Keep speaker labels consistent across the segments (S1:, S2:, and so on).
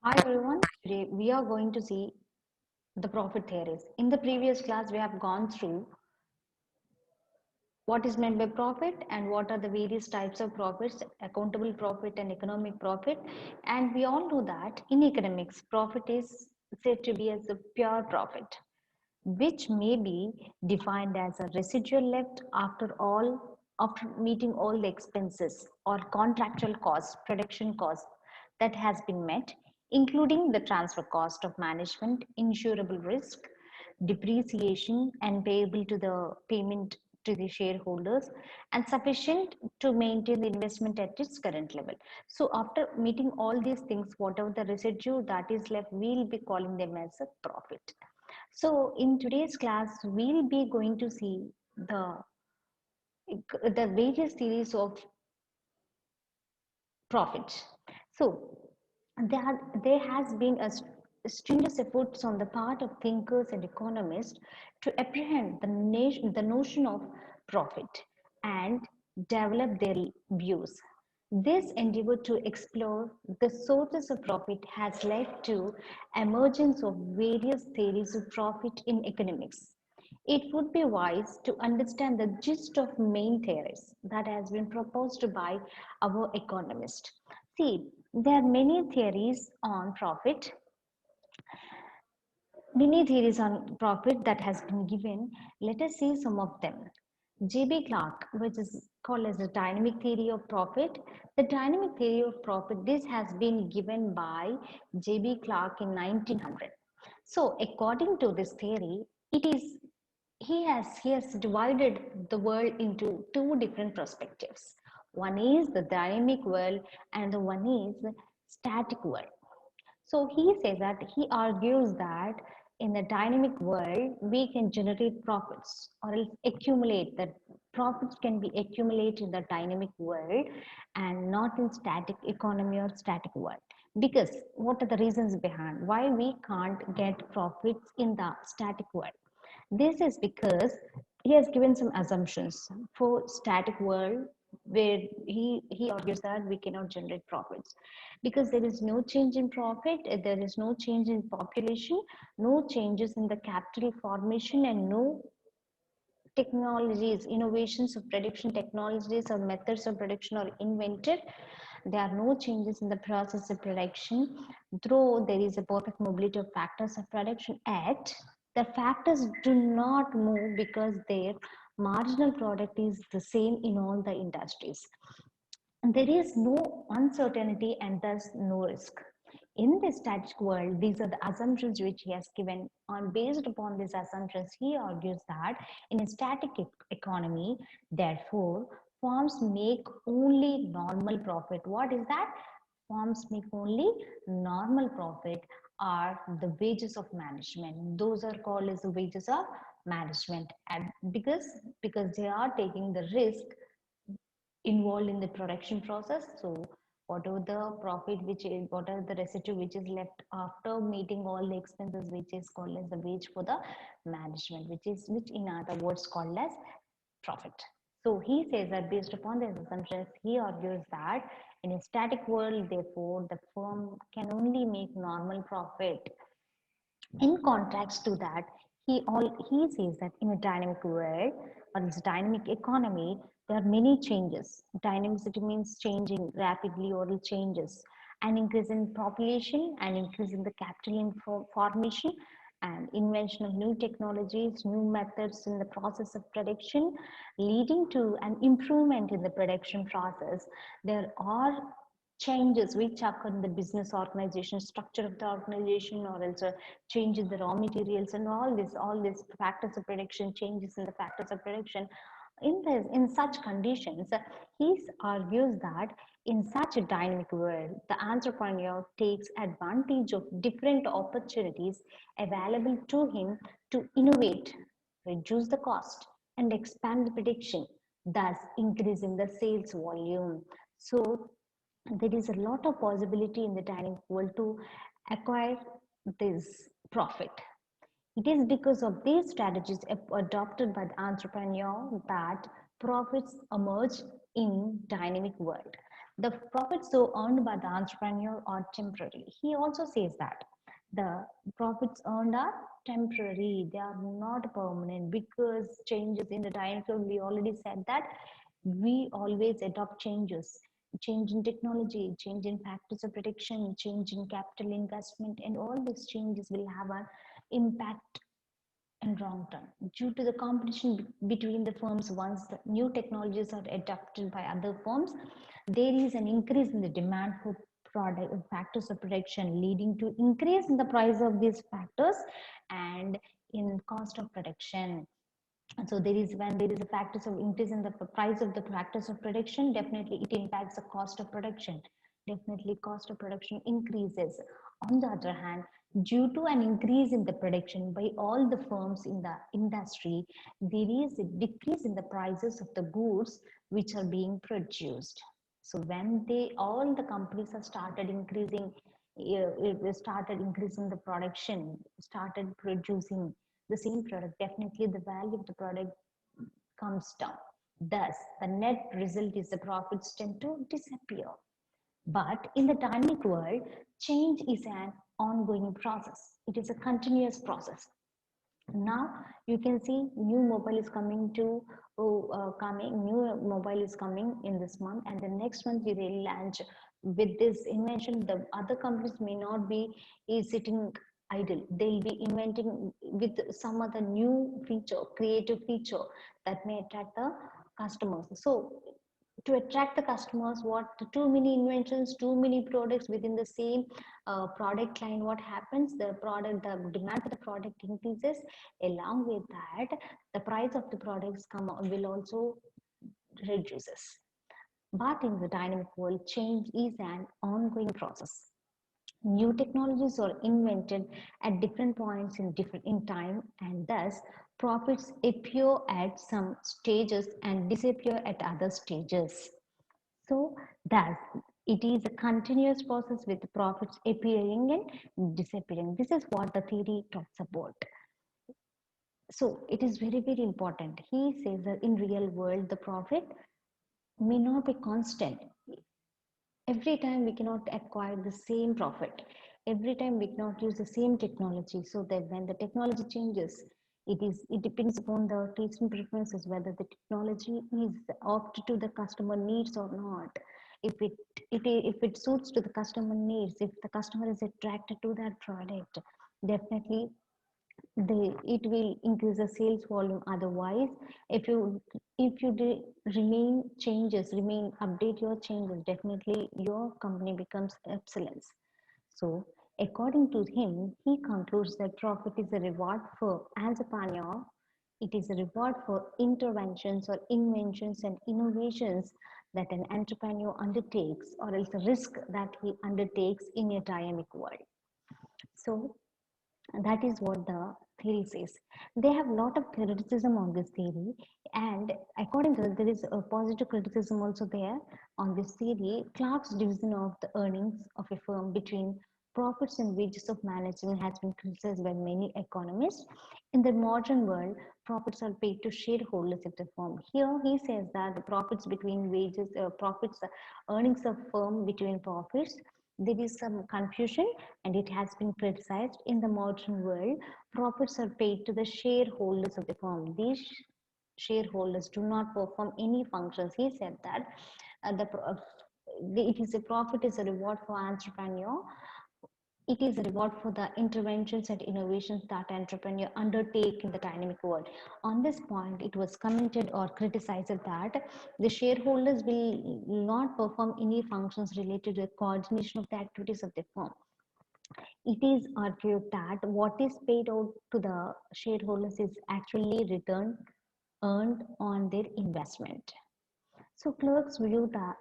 S1: Hi everyone, today we are going to see the profit theories. In the previous class, we have gone through what is meant by profit and what are the various types of profits, accountable profit and economic profit. And we all know that in economics, profit is said to be as a pure profit, which may be defined as a residual left after meeting all the expenses or contractual costs, production costs that has been met, including the transfer cost of management, insurable risk, depreciation and payable to the payment to the shareholders, and sufficient to maintain the investment at its current level. So after meeting all these things, whatever the residue that is left, we'll be calling them as a profit. So in today's class, we'll be going to see the various theories of profit. So there has been a strenuous efforts on the part of thinkers and economists to apprehend the notion of profit and develop their views. This endeavor to explore the sources of profit has led to emergence of various theories of profit in economics. It would be wise to understand the gist of main theories that has been proposed by our economist. See, there are many theories on profit that has been given. Let us see some of them. J.B. Clark, which is called as the dynamic theory of profit. The dynamic theory of profit, this has been given by J.B. Clark in 1900. So according to this theory, it is he has divided the world into two different perspectives. One is the dynamic world and the one is the static world. So he says that he argues that in the dynamic world, we can generate profits or else accumulate that profits can be accumulated in the dynamic world and not in static economy or static world. Because what are the reasons behind why we can't get profits in the static world? This is because he has given some assumptions for static world where he argues that we cannot generate profits because there is no change in profit, there is no change in population, no changes in the capital formation, and no technologies, innovations of production technologies or methods of production are invented. There are no changes in the process of production, though there is a perfect mobility of factors of production, yet the factors do not move because their marginal product is the same in all the industries. And there is no uncertainty and thus no risk. In the static world, these are the assumptions which he has given. On based upon these assumptions, he argues that in a static economy, therefore, firms make only normal profit. What is that? Firms make only normal profit are the wages of management. Those are called as the wages of management, and because they are taking the risk involved in the production process. So whatever the profit which is, whatever the residue which is left after meeting all the expenses, which is called as the wage for the management, which in other words called as profit. So he says that based upon these assumptions, he argues that in a static world, therefore, the firm can only make normal profit. In contrast to that, he says that in a dynamic world or this dynamic economy, there are many changes. Dynamicity means changing rapidly or changes, an increase in population, an increase in the capital formation, and invention of new technologies, new methods in the process of production, leading to an improvement in the production process. There are changes which occur in the business organization structure of the organization, or also change in the raw materials, and all these factors of production, changes in the factors of production. In such conditions, he argues that in such a dynamic world, the entrepreneur takes advantage of different opportunities available to him to innovate, reduce the cost, and expand the production, thus increasing the sales volume. So there is a lot of possibility in the dynamic world to acquire this profit. It is because of these strategies adopted by the entrepreneur that profits emerge in dynamic world. The profits so earned by the entrepreneur are temporary. He also says that the profits earned are temporary, they are not permanent, because changes in the time zone, we already said that we always adopt changes, change in technology, change in factors of protection, change in capital investment, and all these changes will have an impact and long term. Due to the competition between the firms, once the new technologies are adopted by other firms, there is an increase in the demand for product factors of production, leading to increase in the price of these factors and in cost of production. And so there is, when there is a factors of increase in the price of the factors of production, definitely it impacts the cost of production. Definitely cost of production increases. On the other hand, due to an increase in the production by all the firms in the industry, there is a decrease in the prices of the goods which are being produced. So when they all the companies have started increasing, started increasing the production, started producing the same product, definitely the value of the product comes down. Thus, the net result is the profits tend to disappear. But in the dynamic world, change is an ongoing process. It is a continuous process. Now you can see new mobile is coming to new mobile is coming in this month, and the next month we will launch with this invention. The other companies may not be sitting idle, they'll be inventing with some other new feature, creative feature that may attract the customers. So to attract the customers, what too many inventions, too many products within the same product line, what happens, the product, the demand for the product increases. Along with that, the price of the products come will also reduces. But in the dynamic world, change is an ongoing process. New technologies are invented at different points in different in time, and thus profits appear at some stages and disappear at other stages. So thus it is a continuous process with profits appearing and disappearing. This is what the theory talks about. So it is very, very important. He says that in real world the profit may not be constant. Every time we cannot acquire the same profit. Every time we cannot use the same technology. So that when the technology changes, it depends upon the taste and preferences whether the technology is opt to the customer needs or not. If it suits to the customer needs, if the customer is attracted to that product, definitely it will increase the sales volume. Otherwise, if you remain changes, remain update your changes, definitely your company becomes excellence. So according to him, he concludes that profit is a reward for entrepreneur. It is a reward for interventions or inventions and innovations that an entrepreneur undertakes, or else a risk that he undertakes in a dynamic world. So that is what the theory says. They have a lot of criticism on this theory, and according to that, there is a positive criticism also there on this theory. Clark's division of the earnings of a firm between profits and wages of management has been criticized by many economists. In the modern world, profits are paid to shareholders of the firm. Here he says that the profits between wages, earnings of firm between profits, there is some confusion and it has been criticized. In the modern world, profits are paid to the shareholders of the firm. These shareholders do not perform any functions. He said that it is a profit is a reward for entrepreneur. It is a reward for the interventions and innovations that entrepreneur undertake in the dynamic world. On this point, it was commented or criticized that the shareholders will not perform any functions related to the coordination of the activities of the firm. It is argued that what is paid out to the shareholders is actually return earned on their investment. So clerks view that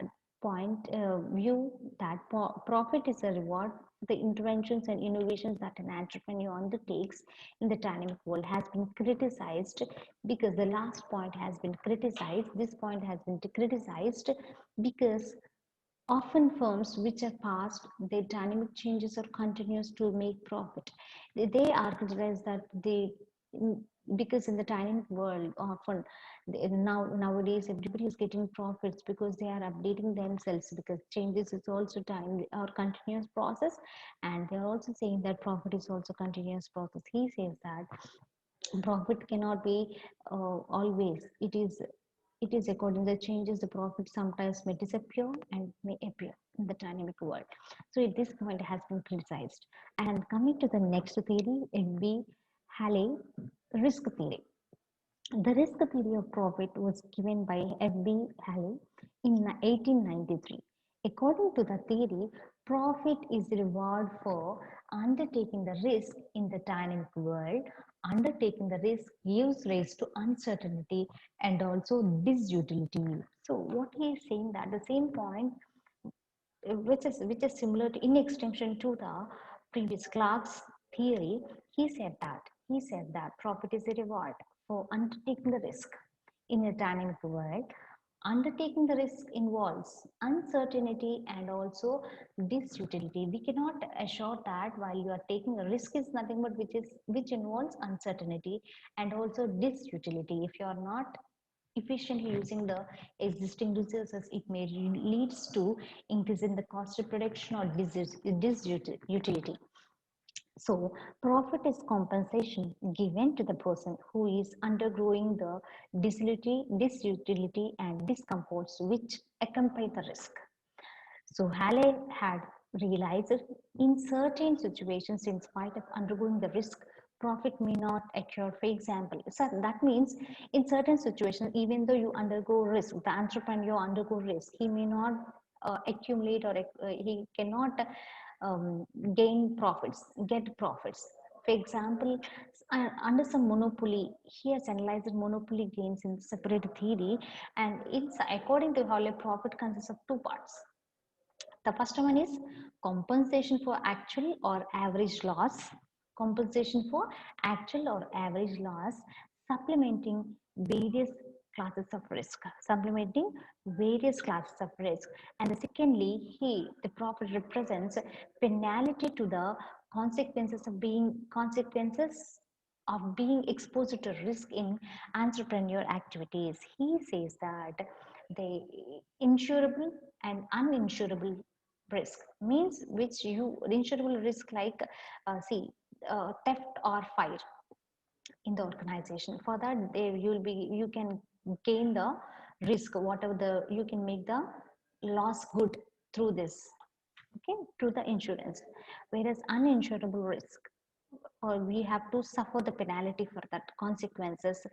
S1: profit is a reward. The interventions and innovations that an entrepreneur undertakes in the dynamic world has been criticized, because the last point has been criticized. This point has been criticized because often firms which are past their dynamic changes or continues to make profit. They are criticized that Mm, because in the dynamic world often nowadays everybody is getting profits because they are updating themselves, because changes is also time or continuous process, and they're also saying that profit is also continuous process. He says that profit cannot be always, it is according to the changes, the profit sometimes may disappear and may appear in the dynamic world. So this point has been criticized. And coming to the next theory, FB Halley risk theory. The risk theory of profit was given by F.B. Halley in 1893. According to the theory, profit is the reward for undertaking the risk in the dynamic world. Undertaking the risk gives rise to uncertainty and also disutility. So, what he is saying that the same point, which is similar to, in extension to the previous Clark's theory, he said that profit is a reward for undertaking the risk in a dynamic world. Undertaking the risk involves uncertainty and also disutility. We cannot assure that while you are taking a risk is nothing but which involves uncertainty and also disutility. If you are not efficiently using the existing resources, it may leads to increase in the cost of production or disutility. So, profit is compensation given to the person who is undergoing the disutility and discomforts which accompany the risk. So Halley had realized that in certain situations, in spite of undergoing the risk, profit may not occur. For example, so that means in certain situations, even though you undergo risk, the entrepreneur undergo risk, he may not accumulate or he cannot um, get profits. For example, under some monopoly, he has analyzed monopoly gains in separate theory, and it's according to Halley, profit consists of two parts. The first one is compensation for actual or average loss. Compensation for actual or average loss, supplementing various classes of risk. Supplementing various classes of risk. And secondly, the profit represents penalty to the consequences of being exposed to risk in entrepreneur activities. He says that the insurable and uninsurable risk means which you insurable risk like theft or fire in the organization. For that you can gain the risk, whatever the you can make the loss good through this, okay, through the insurance. Whereas uninsurable risk, or we have to suffer the penalty for that consequences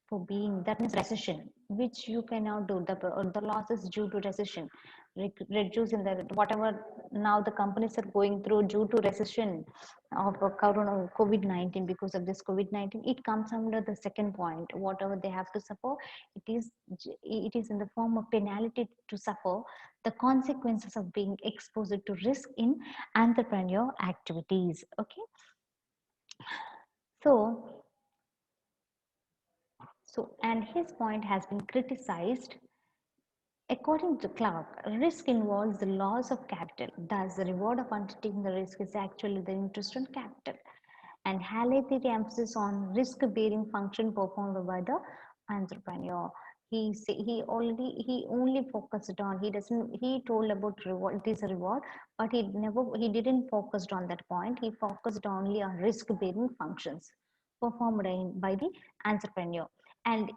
S1: for being, that means recession, which you cannot do. The losses due to recession, reduce in the whatever now the companies are going through due to recession of corona COVID-19. Because of this COVID-19, it comes under the second point. Whatever they have to suffer, it is in the form of penalty to suffer the consequences of being exposed to risk in entrepreneur activities. Okay, so, and his point has been criticized. According to Clark, risk involves the loss of capital. Thus, the reward of undertaking the risk is actually the interest on capital. And Halley theory emphasis on risk-bearing function performed by the entrepreneur. He only focused on, he told about reward, it is a reward, but he didn't focused on that point. He focused only on risk-bearing functions performed by the entrepreneur. And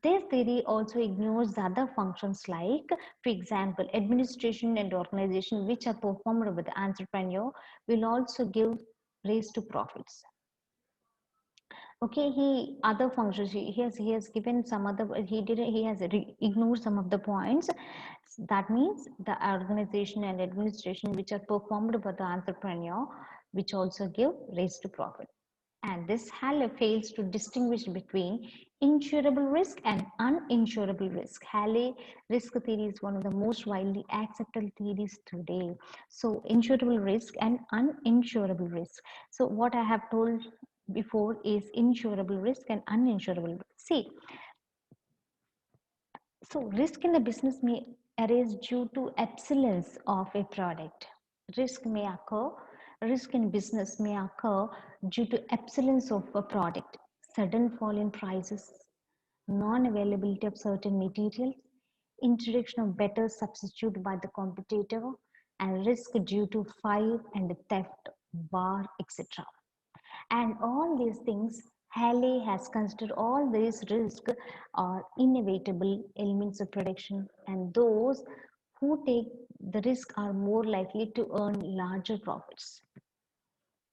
S1: this theory also ignores the other functions like, for example, administration and organization, which are performed by the entrepreneur, will also give rise to profits. Okay, he other functions, he has given some other, he has ignored some of the points. That means the organization and administration which are performed by the entrepreneur, which also give rise to profit. And this Halle fails to distinguish between insurable risk and uninsurable risk. Halle risk theory is one of the most widely accepted theories today. So insurable risk and uninsurable risk. So what I have told before is insurable risk and uninsurable risk. See, so risk in the business may arise due to absence of a product. Risk may occur, risk in business may occur due to absence of a product. sudden fall in prices, non-availability of certain materials, introduction of better substitute by the competitor, and risk due to fire and theft, war, etc. And all these things, Halley has considered all these risks are inevitable elements of production, and those who take the risk are more likely to earn larger profits.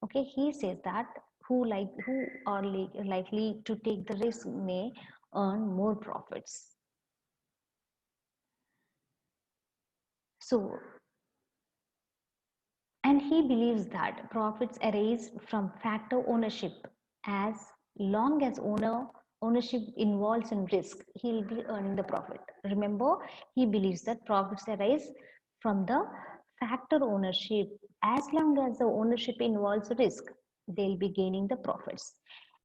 S1: Okay, he says that who are likely to take the risk may earn more profits. So, and he believes that profits arise from factor ownership. As long as ownership involves in risk, he'll be earning the profit. Remember, he believes that profits arise from the factor ownership. As long as the ownership involves risk, they'll be gaining the profits.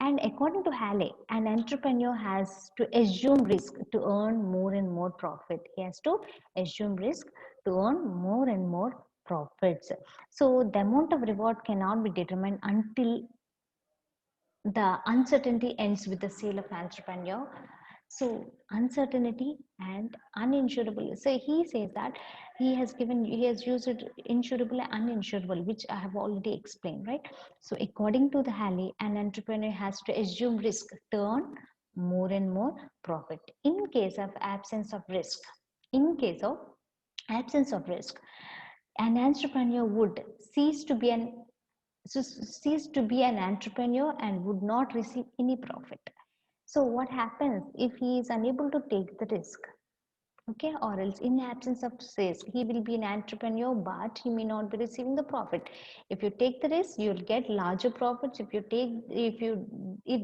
S1: And according to Halley, an entrepreneur has to assume risk to earn more and more profit. He has to assume risk to earn more and more profits. So the amount of reward cannot be determined until the uncertainty ends with the sale of entrepreneur. So uncertainty and uninsurable. So he says that he has used it insurable and uninsurable, which I have already explained, right? So according to the Halley, an entrepreneur has to assume risk, turn more and more profit. In case of absence of risk, in case of absence of risk, an entrepreneur would cease to be an entrepreneur and would not receive any profit. So what happens if he is unable to take the risk? Okay, or else in absence of risk, he will be an entrepreneur, but he may not be receiving the profit. If you take the risk, you'll get larger profits. If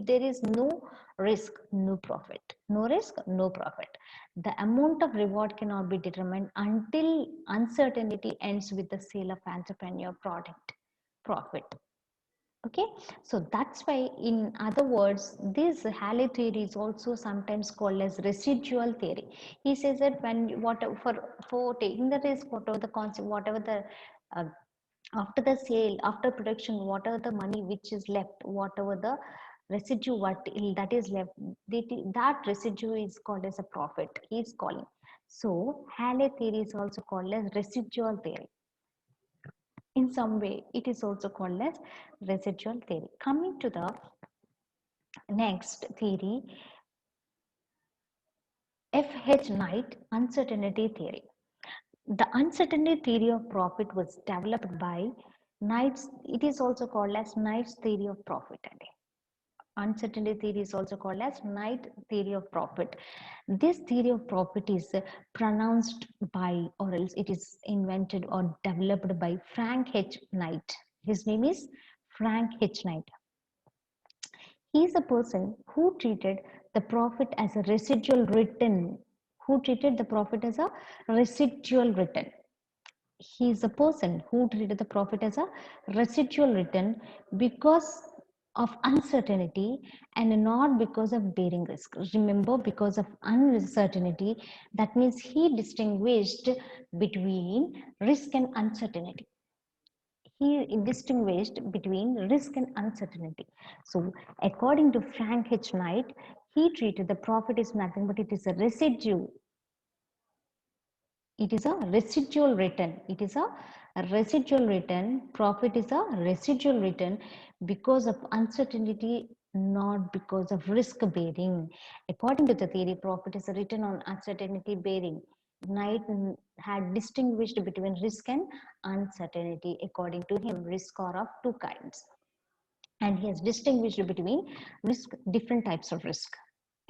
S1: there is no risk, no profit. No risk, no profit. The amount of reward cannot be determined until uncertainty ends with the sale of entrepreneur product profit. Okay, so that's why, in other words, this Halley theory is also sometimes called as residual theory. He says that when for taking the risk, whatever the concept, whatever the uh, after the sale, after production, whatever the money which is left, whatever the residue that is left, that residue is called as a profit. He is calling. So Halley theory is also called as residual theory. In some way, it is also called as residual theory. Coming to the next theory, F.H. Knight uncertainty theory. The uncertainty theory of profit was developed by Knight's, it is also called as Knight's theory of profit. Uncertainty theory is also called as Knight theory of profit. This theory of profit is pronounced by, or else it is invented or developed by Frank H. Knight. His name is Frank H. Knight. He is a person who treated the profit as a residual return. Who treated the profit as a residual return. He is a person who treated the profit as a residual return because of uncertainty and not because of bearing risk. Remember, because of uncertainty, that means he distinguished between risk and uncertainty. He distinguished between risk and uncertainty. So, according to Frank H. Knight, he treated the profit is nothing but it is a residue. It is a residual return. It is a residual return. Profit is a residual return because of uncertainty, not because of risk bearing. According to the theory, profit is a return on uncertainty bearing. Knight had distinguished between risk and uncertainty. According to him, risk are of two kinds, and he has distinguished between risk, different types of risk.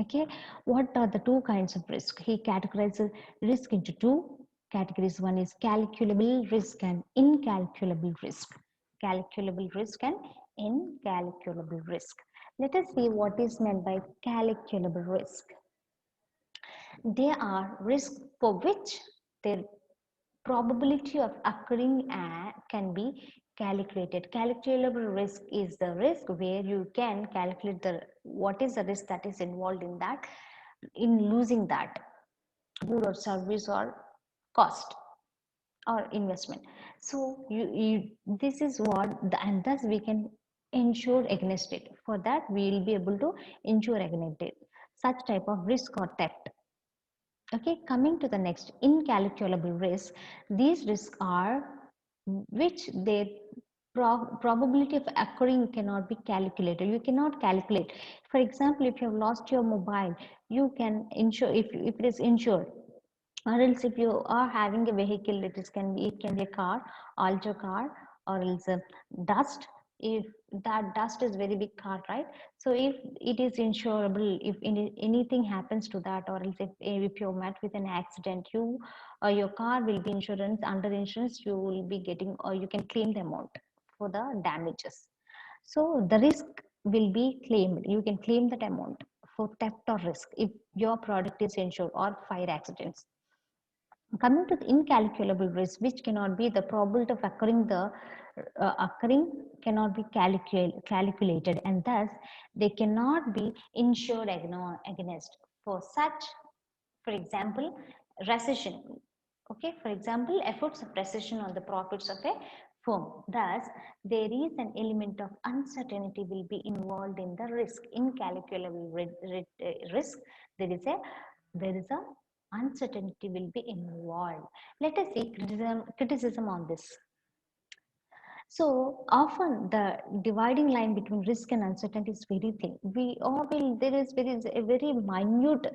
S1: Okay, what are the two kinds of risk? He categorizes risk into two categories. One is calculable risk and incalculable risk. Calculable risk and incalculable risk. Let us see what is meant by calculable risk. They are risks for which their probability of occurring can be calculated. Calculable risk is the risk where you can calculate the what is the risk that is involved in that, in losing that good or service or cost or investment. So you this is what and thus we can insure against it. For that, we will be able to insure against it. Such type of risk or theft. Okay, coming to the next, incalculable risk. These risks are which their probability of occurring cannot be calculated. You cannot calculate. For example, if you have lost your mobile, you can insure if it is insured, or else if you are having a vehicle, it can be a car, alter car, or else a dust. If that dust is very big car, right? So if it is insurable, if anything happens to that, or else if you're met with an accident, you or your car will be insurance under insurance, you will be getting, or you can claim the amount for the damages. So the risk will be claimed, you can claim that amount for theft or risk if your product is insured, or fire accidents. Coming to the incalculable risk, which cannot be, the probability of occurring cannot be calculated, and thus they cannot be insured against. For such, for example, recession. Okay, for example, efforts of recession on the profits of a firm. Thus, there is an element of uncertainty will be involved in the risk, incalculable risk. There is a uncertainty will be involved. Let us see criticism on this. So often the dividing line between risk and uncertainty is very thin. There is a very minute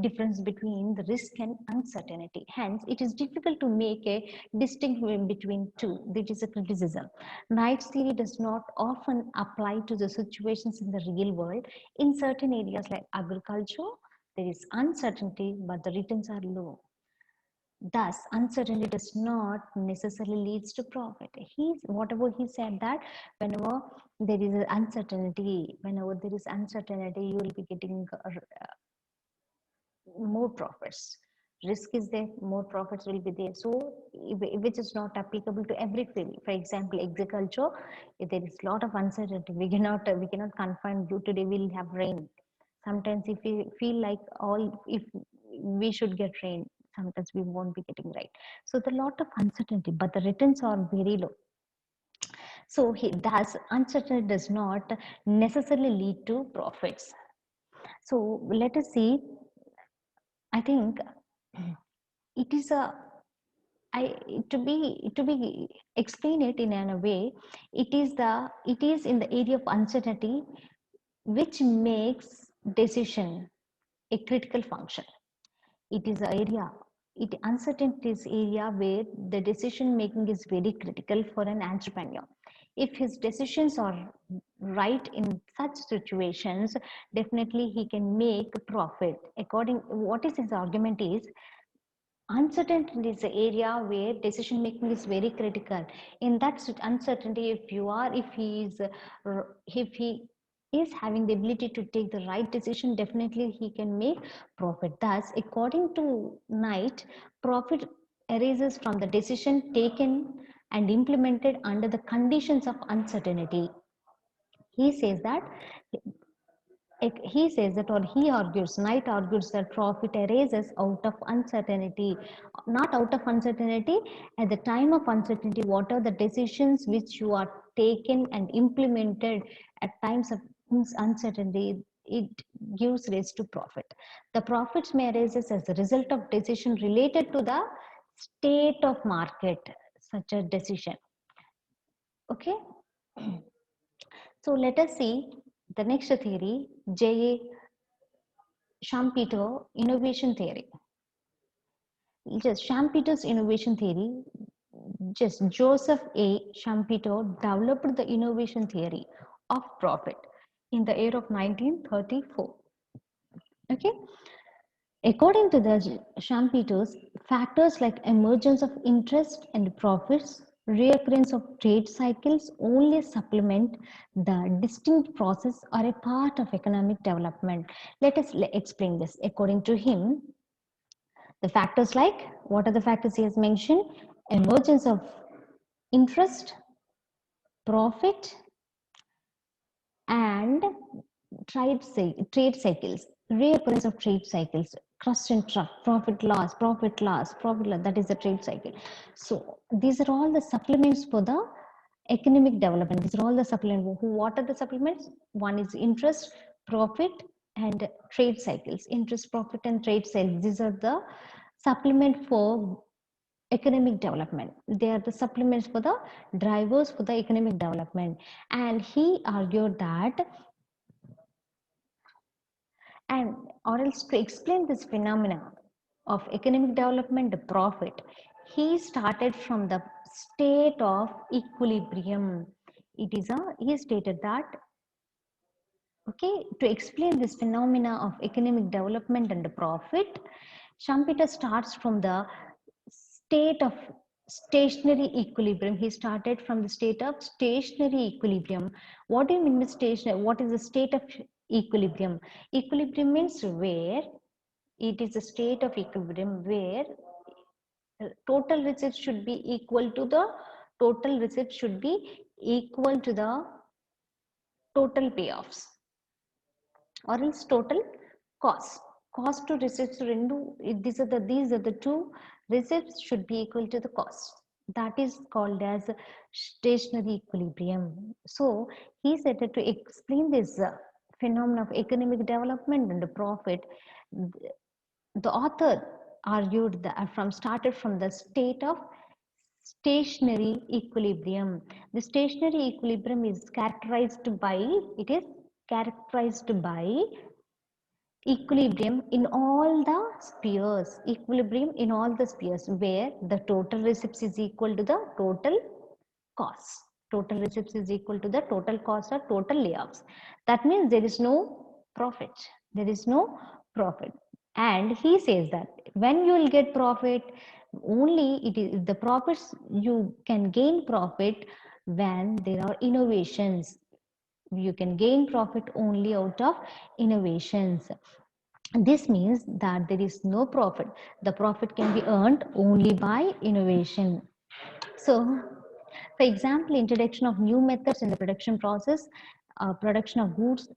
S1: difference between the risk and uncertainty. Hence, it is difficult to make a distinction between two. This is a criticism. Knight's theory does not often apply to the situations in the real world. In certain areas like agriculture, there is uncertainty, but the returns are low. Thus, uncertainty does not necessarily leads to profit. Whatever he said, that whenever there is uncertainty, you will be getting more profits. Risk is there, more profits will be there. So, which is not applicable to every field. For example, agriculture, if there is a lot of uncertainty, we cannot confine you today. We'll have rain. Sometimes, if we feel like if we should get rain, sometimes we won't be getting right. So, the lot of uncertainty, but the returns are very low. So, thus uncertainty does not necessarily lead to profits. So, let us see. I think it is a I to be explain it in a way. It is in the area of uncertainty which makes decision a critical function. It is an area. Uncertainty is area where the decision making is very critical for an entrepreneur. If his decisions are right in such situations, definitely he can make profit. According what is his argument is, uncertainty is the area where decision making is very critical. In that uncertainty, if he is having the ability to take the right decision, definitely he can make profit. Thus, according to Knight, profit arises from the decision taken and implemented under the conditions of uncertainty. He says that or he argues, Knight argues that profit arises out of uncertainty, not out of uncertainty. At the time of uncertainty, what are the decisions which you are taken and implemented at times of uncertainty, it gives rise to profit. The profits may arise as a result of decision related to the state of market, such a decision. Okay. So let us see the next theory, J.A. Schumpeter innovation theory. Just Schumpeter's innovation theory, just Joseph A. Schumpeter developed the innovation theory of profit in the year of 1934. Okay. According to the Schumpeter's, factors like emergence of interest and profits, reoccurrence of trade cycles only supplement the distinct process or a part of economic development. Let us explain this. According to him, the factors like, what are the factors he has mentioned? Emergence of interest, profit, and trade cycles, reoccurrence of trade cycles, trust and trust, profit loss, that is the trade cycle. So these are all the supplements for the economic development. These are all the supplements. What are the supplements? One is interest, profit, and trade cycles. Interest, profit, and trade cycles. These are the supplement for economic development. They are the supplements for the drivers for the economic development. And he argued that, and or else to explain this phenomena of economic development, the profit, he started from the state of equilibrium. He stated that, okay, to explain this phenomena of economic development and the profit, Schumpeter starts from the state of stationary equilibrium. He started from the state of stationary equilibrium. What do you mean by stationary? What is the state of equilibrium? Equilibrium means where it is a state of equilibrium where total receipts should be equal to the total receipts should be equal to the total payoffs, or else total cost. Cost to receipts rendu, these are the two receipts should be equal to the cost. That is called as stationary equilibrium. So he said that to explain this phenomenon of economic development and the profit, the author argued that started from the state of stationary equilibrium. The stationary equilibrium is characterized by, it is characterized by equilibrium in all the spheres, equilibrium in all the spheres where the total receipts is equal to the total cost. Total receipts is equal to the total cost or total layoffs. That means there is no profit. There is no profit. And he says that when you will get profit, only it is the profits, you can gain profit when there are innovations. You can gain profit only out of innovations. This means that there is no profit. The profit can be earned only by innovation. So, for example, introduction of new methods in the production process, production of goods,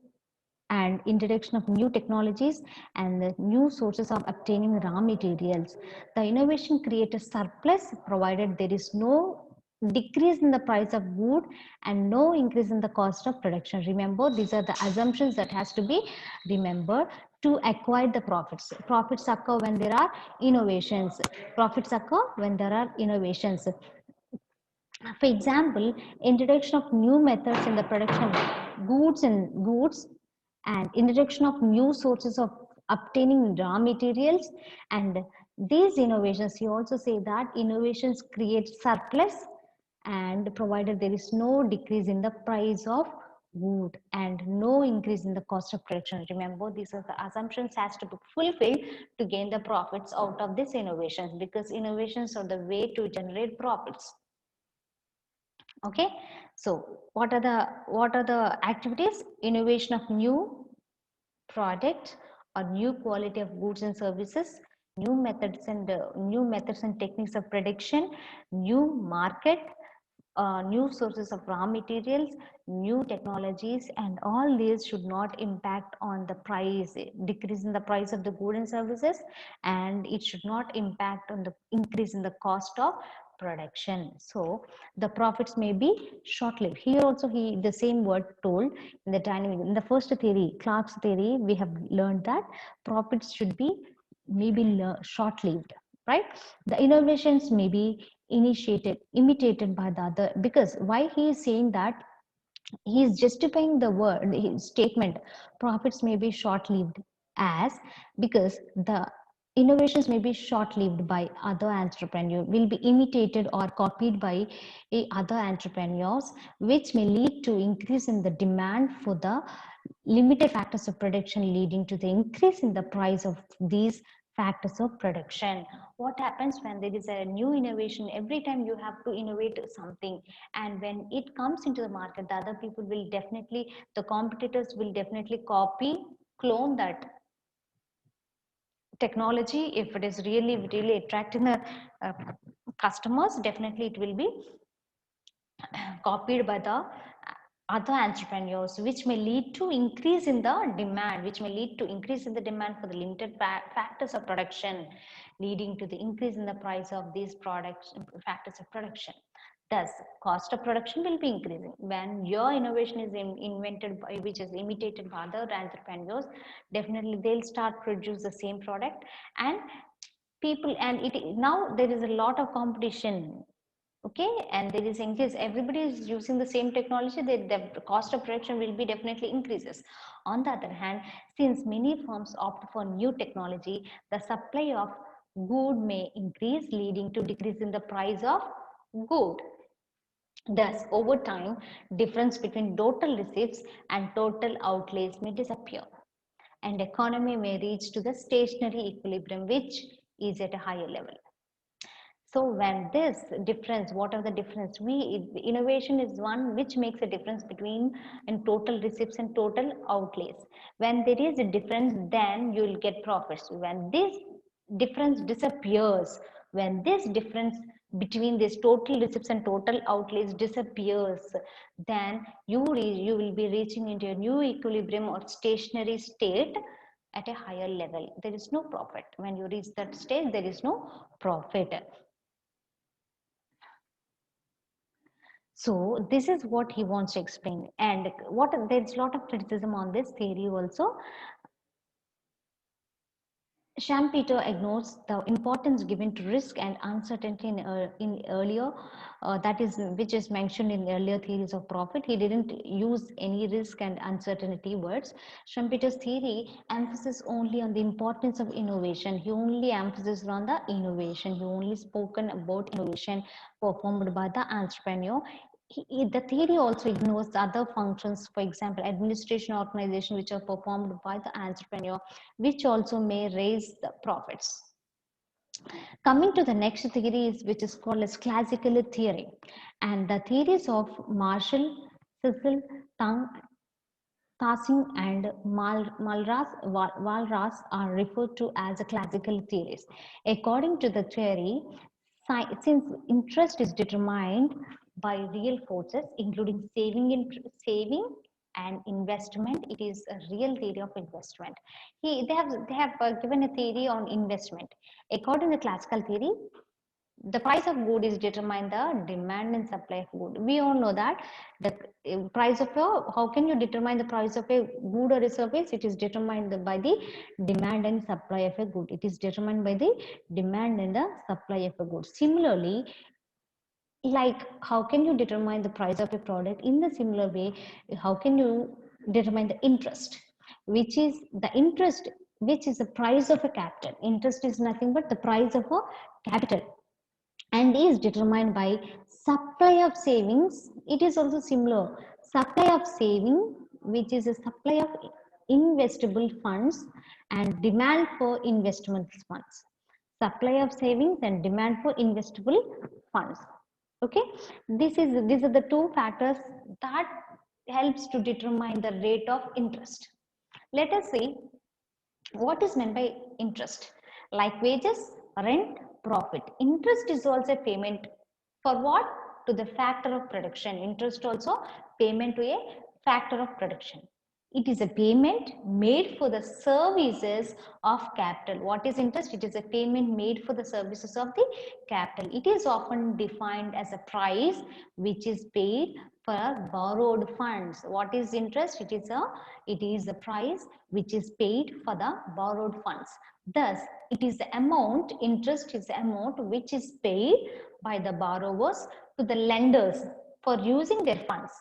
S1: and introduction of new technologies and the new sources of obtaining raw materials. The innovation creates a surplus provided there is no decrease in the price of good and no increase in the cost of production. Remember, these are the assumptions that has to be remembered to acquire the profits. Profits occur when there are innovations. Profits occur when there are innovations. For example, introduction of new methods in the production of goods and introduction of new sources of obtaining raw materials, and these innovations, you also say that innovations create surplus and provided there is no decrease in the price of good and no increase in the cost of production. Remember, these are the assumptions has to be fulfilled to gain the profits out of these innovations, because innovations are the way to generate profits. Okay, so what are the activities? Innovation of new product or new quality of goods and services, new methods and techniques of production, new market, new sources of raw materials, new technologies, and all these should not impact on the price, decrease in the price of the goods and services, and it should not impact on the increase in the cost of production. So the profits may be short-lived. Here also he the same word told in the dynamic. In the first theory, Clark's theory, we have learned that profits should be maybe short-lived, right? The innovations may be imitated by the other, because why he is saying that, he is justifying the word, his statement, profits may be short-lived, as because the innovations may be short-lived by other entrepreneurs, will be imitated or copied by other entrepreneurs, which may lead to increase in the demand for the limited factors of production, leading to the increase in the price of these factors of production. What happens when there is a new innovation? Every time you have to innovate something, and when it comes into the market, the other people will definitely, the competitors will definitely copy, clone that technology. If it is really attracting the uh, customers, definitely it will be copied by the other entrepreneurs, which may lead to increase in the demand, which may lead to increase in the demand for the limited factors of production, leading to the increase in the price of these products, factors of production. Thus, cost of production will be increasing. When your innovation is invented by, which is imitated by other entrepreneurs, definitely they'll start produce the same product, and people, and it now there is a lot of competition. Okay, and there is, in case everybody is using the same technology, the cost of production will be definitely increases. On the other hand, since many firms opt for new technology, the supply of good may increase, leading to decrease in the price of good. Thus, over time, difference between total receipts and total outlays may disappear, and economy may reach to the stationary equilibrium, which is at a higher level. So when this difference, what are the difference? Innovation is one which makes a difference between in total receipts and total outlays. When there is a difference, then you will get profits. When this difference disappears, when this difference between this total receipts and total outlays disappears, then you will be reaching into a new equilibrium or stationary state at a higher level. There is no profit. When you reach that state, there is no profit. So this is what he wants to explain, and what there's a lot of criticism on this theory also. Schumpeter ignores the importance given to risk and uncertainty in earlier, that is, which is mentioned in earlier theories of profit. He didn't use any risk and uncertainty words. Schumpeter's theory emphasizes only on the importance of innovation. He only emphasizes on the innovation. He only spoken about innovation performed by the entrepreneur. The theory also ignores the other functions, for example, administration, organization, which are performed by the entrepreneur, which also may raise the profits. Coming to the next theory, which is called as classical theory, and the theories of Marshall, Cecil, Tasing, and Walras are referred to as the classical theories. According to the theory, since interest is determined by real forces, including saving and investment, it is a real theory of investment. They have given a theory on investment. According to classical theory, the price of good is determined the demand and supply of good. We all know that the price of a, how can you determine the price of a good or a service? It is determined by the demand and supply of a good. It is determined by the demand and the supply of a good. Similarly, like how can you determine the price of a product? In the similar way, how can you determine the interest, which is the interest, which is the price of a capital. Interest is nothing but the price of a capital, and is determined by supply of savings. It is also similar, supply of saving, which is a supply of investable funds, and demand for investment funds. Supply of savings and demand for investable funds. Okay, these are the two factors that helps to determine the rate of interest. Let us see what is meant by interest. Like wages, rent, profit. Interest is also a payment for what? To the factor of production. Interest also payment to a factor of production. It is a payment made for the services of capital. What is interest? It is a payment made for the services of the capital. It is often defined as a price which is paid for borrowed funds. What is interest? It is the price which is paid for the borrowed funds. Thus, it is the amount, interest is the amount which is paid by the borrowers to the lenders for using their funds.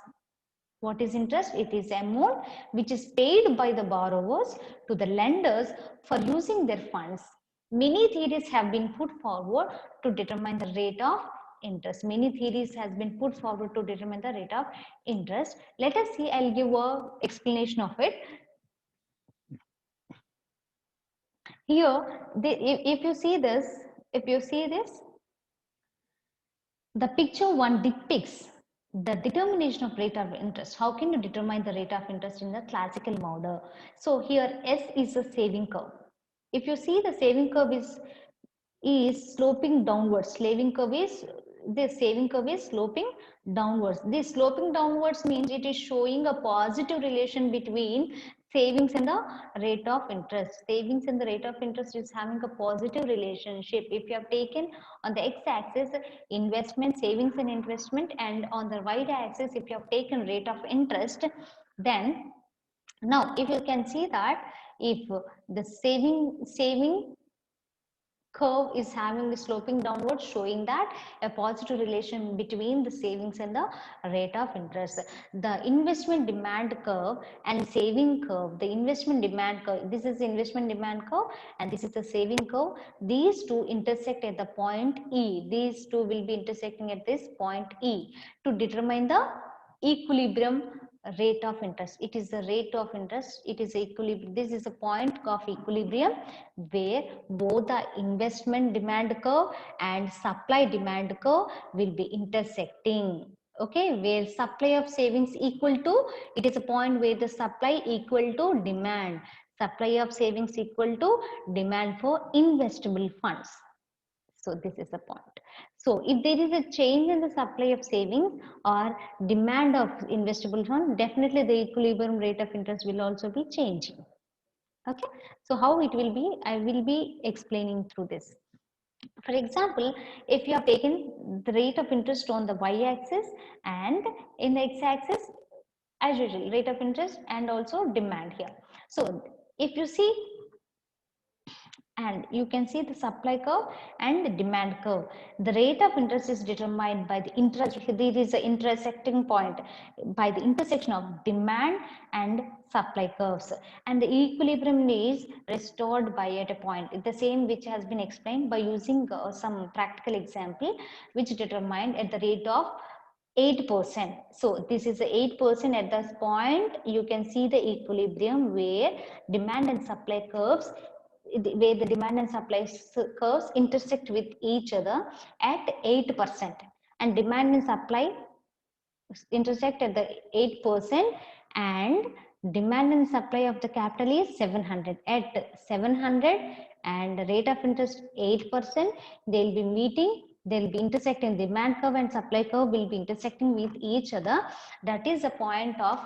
S1: What is interest? It is amount which is paid by the borrowers to the lenders for using their funds. Many theories have been put forward to determine the rate of interest. Many theories has been put forward to determine the rate of interest. Let us see, I'll give a explanation of it. Here, if you see this, the picture one depicts the determination of rate of interest. How can you determine the rate of interest in the classical model? So here S is a saving curve. If you see, the saving curve is sloping downwards. The saving curve is sloping downwards. This sloping downwards means it is showing a positive relation between savings and the rate of interest. Savings and the rate of interest is having a positive relationship. If you have taken on the x-axis investment, savings and investment, and on the y-axis if you have taken rate of interest, then now if you can see that if the saving curve is having a sloping downward, showing that a positive relation between the savings and the rate of interest. The investment demand curve and saving curve, the investment demand curve, this is the investment demand curve and this is the saving curve. These two intersect at the point E. These two will be intersecting at this point E to determine the equilibrium rate of interest. It is the rate of interest. It is equilibrium. This is a point of equilibrium where both the investment demand curve and supply demand curve will be intersecting. Okay, where supply of savings equal to, it is a point where the supply equal to demand. Supply of savings equal to demand for investable funds. So this is the point. So if there is a change in the supply of savings or demand of investable fund, definitely the equilibrium rate of interest will also be changing. Okay. So how it will be, I will be explaining through this. For example, if you have taken the rate of interest on the y-axis and in the x-axis, as usual, rate of interest and also demand here. So if you see, and you can see the supply curve and the demand curve. The rate of interest is determined by the interest. There is an intersecting point by the intersection of demand and supply curves, and the equilibrium is restored by at a point, the same which has been explained by using some practical example which determined at the rate of 8%. So this is the 8% at this point. You can see the equilibrium where demand and supply curves, where the demand and supply curves intersect with each other at 8%, and demand and supply intersect at the 8%, and demand and supply of the capital is 700 at 700, and the rate of interest 8%. They'll be meeting, they'll be intersecting, demand curve and supply curve will be intersecting with each other. That is a point of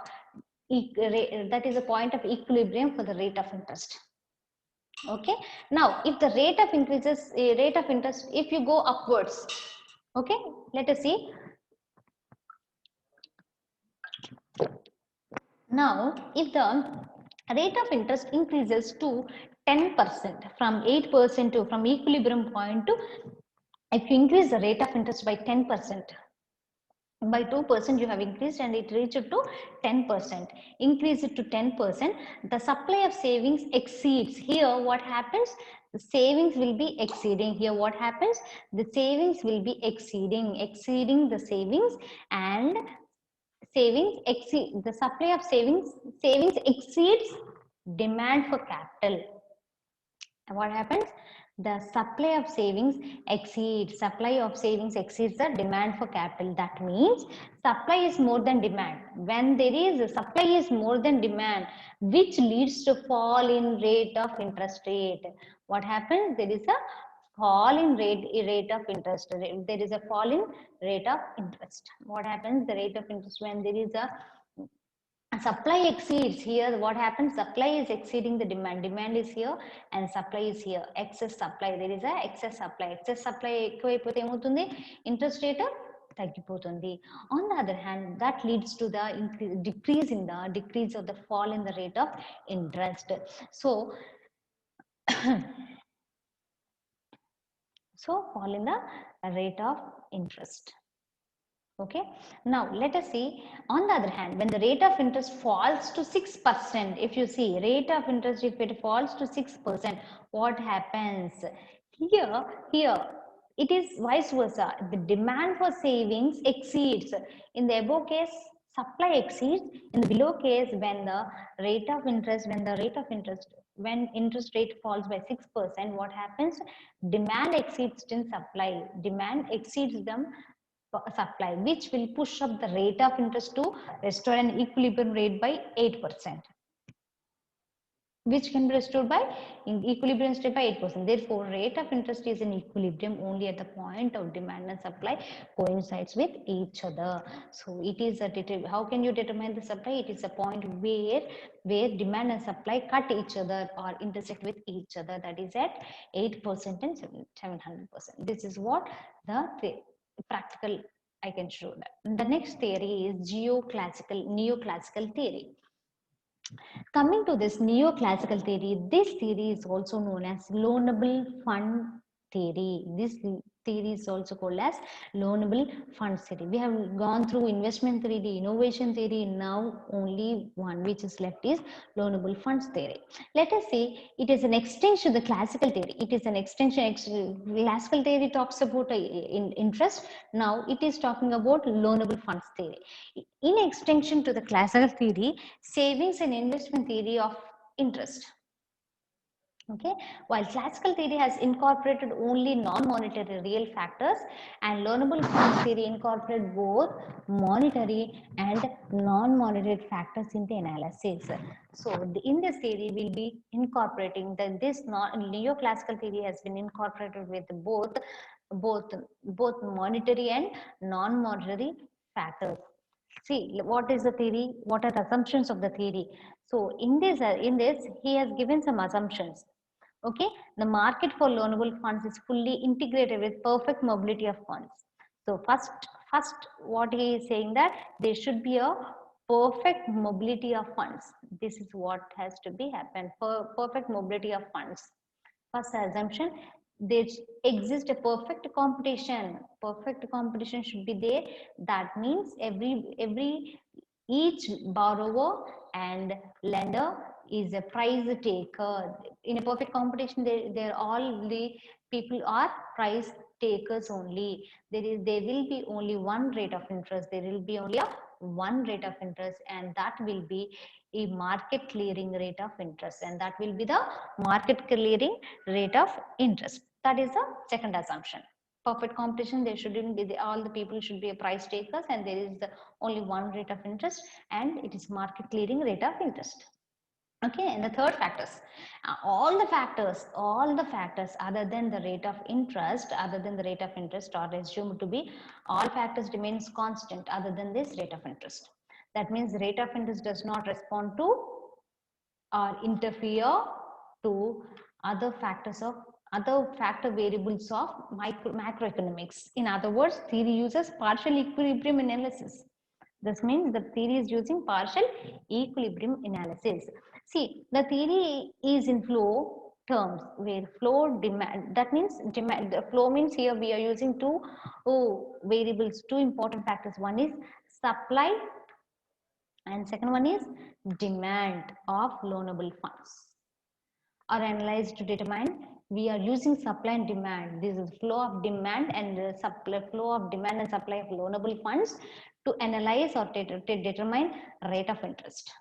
S1: equilibrium for the rate of interest. Okay, now if the rate of increases, rate of interest, if you go upwards, okay, let us see. Now if the rate of interest increases to 10% from 8% to, from equilibrium point to, if you increase the rate of interest by 10%, by 2% you have increased and it reached to 10%, increase it to 10%, the supply of savings exceeds. Here what happens, the savings will be exceeding. Here what happens, the savings will be exceeding the savings, and savings exceed, the supply of savings exceeds demand for capital. And what happens, the supply of savings exceeds the demand for capital. That means supply is more than demand. When there is a supply is more than demand, which leads to fall in rate of interest rate. What happens, there is a fall in rate of interest. There is a fall in rate of interest. What happens, the rate of interest, when there is a supply exceeds, here what happens, supply is exceeding the demand is here and supply is here, excess supply, there is a excess supply ఎక్కువైపోతే ఏమవుతుంది, interest rate తగ్గిపోతుంది. On the other hand, that leads to the decrease of the fall in the rate of interest. So fall in the rate of interest. Okay, now let us see, on the other hand, when the rate of interest falls to 6%, if you see rate of interest, if it falls to 6%, what happens? Here it is vice versa. The demand for savings exceeds. In the above case, supply exceeds. In the below case, when the rate of interest, when interest rate falls by 6%, what happens? Demand exceeds in supply. Demand exceeds them supply, which will push up the rate of interest to restore an equilibrium rate by 8%. which can be restored by equilibrium state by 8%. Therefore, rate of interest is in equilibrium only at the point of demand and supply coincides with each other. So it is a how can you determine the supply? It is a point where demand and supply cut each other or intersect with each other. That is at 8% and 700%. This is what the practical I can show that. The next theory is neoclassical theory. Coming to this neoclassical theory, this theory is also known as loanable fund theory. This theory is also called as loanable funds theory. We have gone through investment theory, innovation theory, now only one which is left is loanable funds theory. Let us say it is an extension of the classical theory. It is an extension. Classical theory talks about interest. Now it is talking about loanable funds theory. In extension to the classical theory, savings and investment theory of interest. Okay, while classical theory has incorporated only non-monetary real factors, and loanable funds theory incorporate both monetary and non-monetary factors in the analysis. So in this theory we'll be incorporating that this neoclassical theory has been incorporated with both monetary and non-monetary factors. See, what is the theory? What are the assumptions of the theory? So in this, he has given some assumptions. Okay, the market for loanable funds is fully integrated with perfect mobility of funds. So first, what he is saying that there should be a perfect mobility of funds. This is what has to be happen for perfect mobility of funds. First assumption, there exists a perfect competition. Perfect competition should be there. That means each borrower and lender is a price taker. In a perfect competition, they're all the people are price takers only. There will be only one rate of interest. There will be only a one rate of interest, and that will be a market clearing rate of interest, and that will be the market clearing rate of interest. That is the second assumption. Perfect competition, there shouldn't be all the people should be a price takers, and there is only one rate of interest, and it is market clearing rate of interest. Okay, and the third factors, all the factors other than the rate of interest, are assumed to be all factors remains constant other than this rate of interest. That means rate of interest does not respond to or interfere to other factor variables of macroeconomics. In other words, theory uses partial equilibrium analysis. This means the theory is using partial equilibrium analysis. See, the theory is in flow terms where flow demand, that means demand, the flow means here we are using two variables, two important factors. One is supply and second one is demand of loanable funds are analyzed to determine. We are using supply and demand. This is flow of demand and flow of demand and supply of loanable funds to analyze or to determine rate of interest.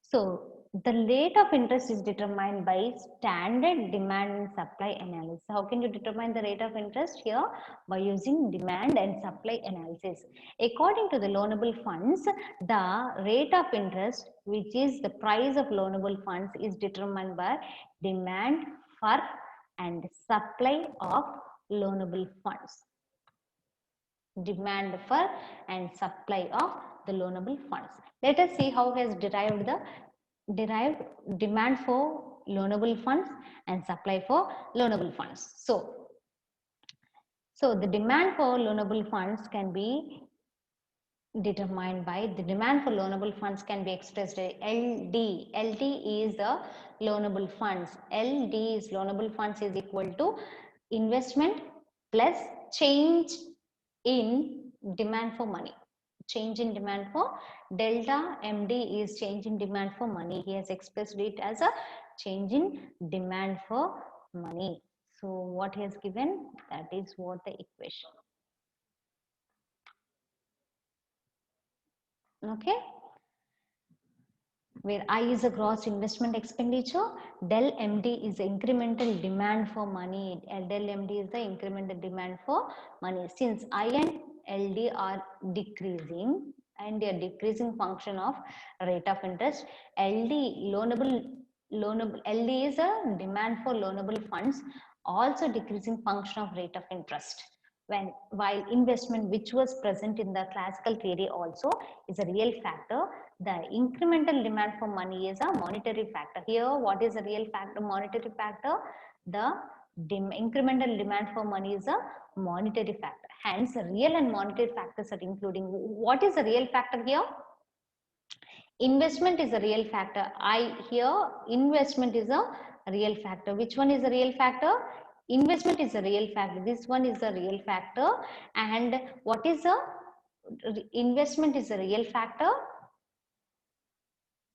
S1: So the rate of interest is determined by standard demand and supply analysis. How can you determine the rate of interest here? By using demand and supply analysis. According to the loanable funds, the rate of interest, which is the price of loanable funds, is determined by demand for and supply of loanable funds. Demand for and supply of the loanable funds. Let us see how he has derived demand for loanable funds and supply for loanable funds. So the demand for loanable funds can be determined by the demand for loanable funds can be expressed as LD. LD is the loanable funds. LD is loanable funds is equal to investment plus change in demand for money. Change in demand for delta MD is change in demand for money. He has expressed it as a change in demand for money. So what he has given, that is what the equation. Okay, where I is a gross investment expenditure, del MD is the incremental demand for money, del MD is the incremental demand for money. Since I and LD are decreasing and they are decreasing function of rate of interest, LD loanable loanable, LD is a demand for loanable funds, also decreasing function of rate of interest. When while investment, which was present in the classical theory also, is a real factor, the incremental demand for money is a monetary factor. Here, what is a real factor, monetary factor? The incremental demand for money is a monetary factor. Hence, real and monetary factors are including. What is a real factor here? Investment is a real factor. Investment is a real factor. Which one is a real factor? Investment is a real factor. This one is a real factor. And what is a investment is a real factor,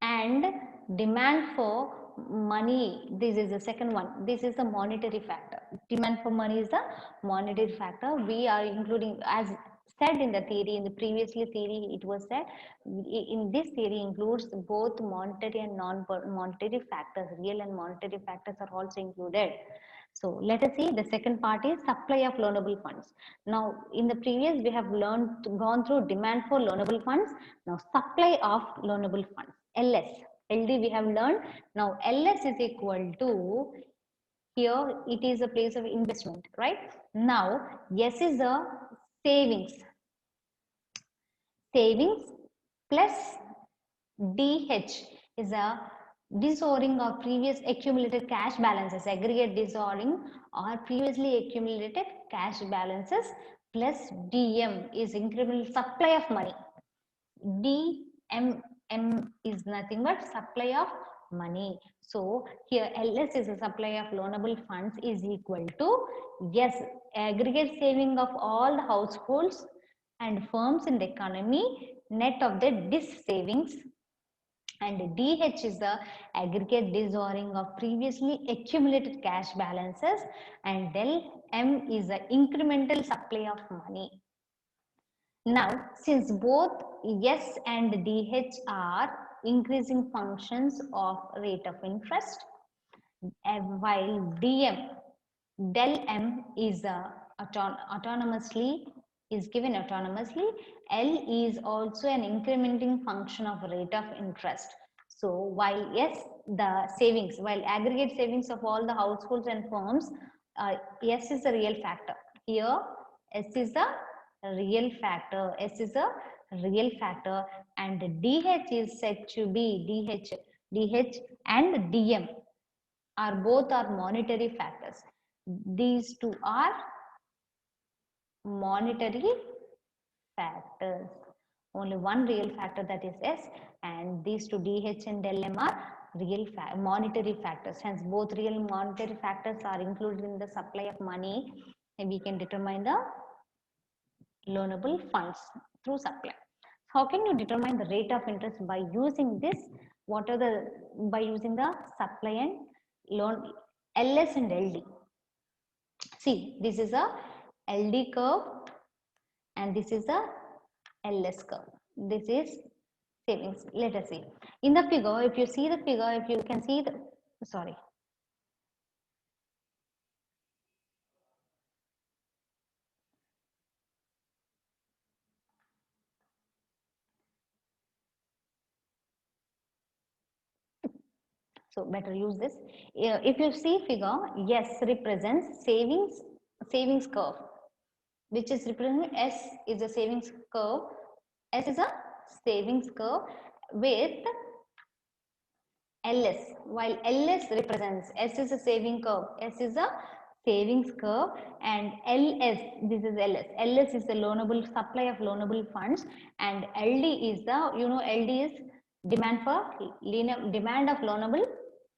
S1: and demand for money, this is the second one. This is a monetary factor. Demand for money is a monetary factor. We are including, as said in the theory, in the previously theory it was said, in this theory includes both monetary and non-monetary factors. Real and monetary factors are also included. So let us see, the second part is supply of loanable funds. Now in the previous we have gone through demand for loanable funds. Now supply of loanable funds, LS. LD we have learned. Now LS is equal to, here it is a place of investment, right? Now S is a savings. Savings plus DH is a disordering of previous accumulated cash balances, aggregate disordering or previously accumulated cash balances, plus DM is incremental supply of money. DMM is nothing but supply of money. So here LS is a supply of loanable funds is equal to, yes, aggregate saving of all the households and firms in the economy, net of the dis savings, and DH is the aggregate disordering of previously accumulated cash balances, and del M is the incremental supply of money. Now, since both S and DH are increasing functions of rate of interest, while del M is autonomously, is given autonomously, L is also an incrementing function of rate of interest. So while yes, the savings, while aggregate savings of all the households and firms, S is a real factor. Here, S is a real factor. S is a real factor, and DH is said to be DH and DM are both are monetary factors. These two are monetary factors. Only one real factor, that is S, and these two DH and del M are real monetary factors. Hence, both real and monetary factors are included in the supply of money, and we can determine the loanable funds through supply. How can you determine the rate of interest by using this? What are the, by using the supply and loan, LS and LD. See, this is a LD curve and this is a LS curve. This is savings. Let us see. In the figure, if you see the figure, if you can see the, sorry. So better use this. If you see figure, yes represents savings curve, which is represented, S is a savings curve. S is a savings curve with LS, while LS represents, S is a saving curve, S is a savings curve, and LS, this is LS. LS is the loanable supply of loanable funds, and LD is the, you know, LD is demand for demand of loanable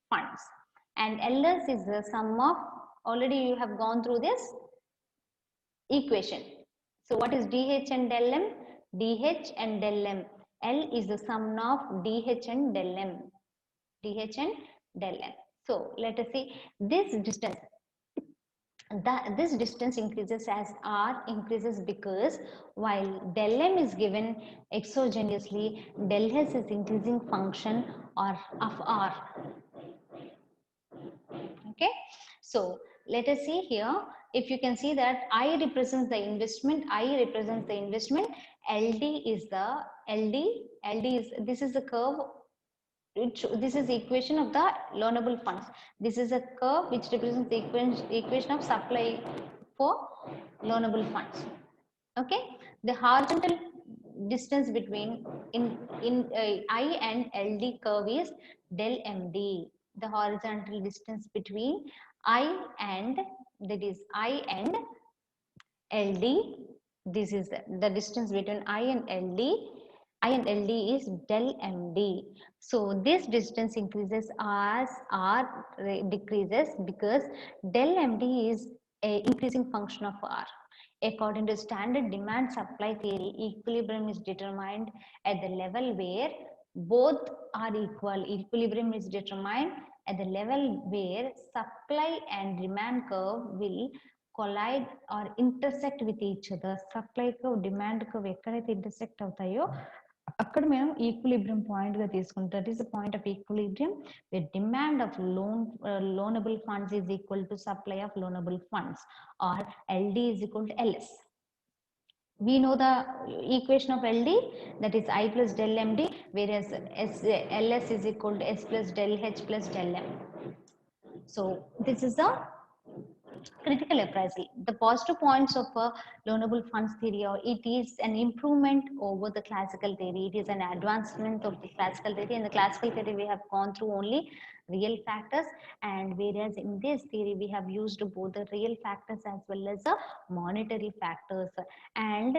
S1: funds, and LS is the sum of, already you have gone through this equation. So what is DH and del M? DH and del M. L is the sum of DH and del M. DH and del M. So let us see this distance. This distance increases as R increases, because while del M is given exogenously, del S is increasing function or of R. Okay, so let us see here. If you can see that I represents the investment, I represents the investment, LD is the LD is, this is the curve this is the equation of the loanable funds. This is a curve which represents the equation of supply for loanable funds. Okay, the horizontal distance between I and LD curve is del MD. The horizontal distance between I and, that is I and LD. This is the distance between I and LD. I and LD is del MD. So this distance increases as R decreases, because del MD is a increasing function of R. According to standard demand supply theory, equilibrium is determined at the level where both are equal. Equilibrium is determined at the level where supply and demand curve will collide or intersect with each other. Supply curve, demand curve ఎక్కడైతే intersect అవుతాయో అక్కడ మేము equilibrium point గా తీసుకుంటాం. That is the point of equilibrium where demand of loanable funds is equal to supply of loanable funds, or LD is equal to LS. We know the equation of LD, that is I plus del MD, whereas LS is equal to S plus del H plus del M. So this is the critical appraisal. The positive points of a loanable funds theory, or it is an improvement over the classical theory. It is an advancement of the classical theory. In the classical theory, we have gone through only real factors, and whereas in this theory, we have used both the real factors as well as the monetary factors. And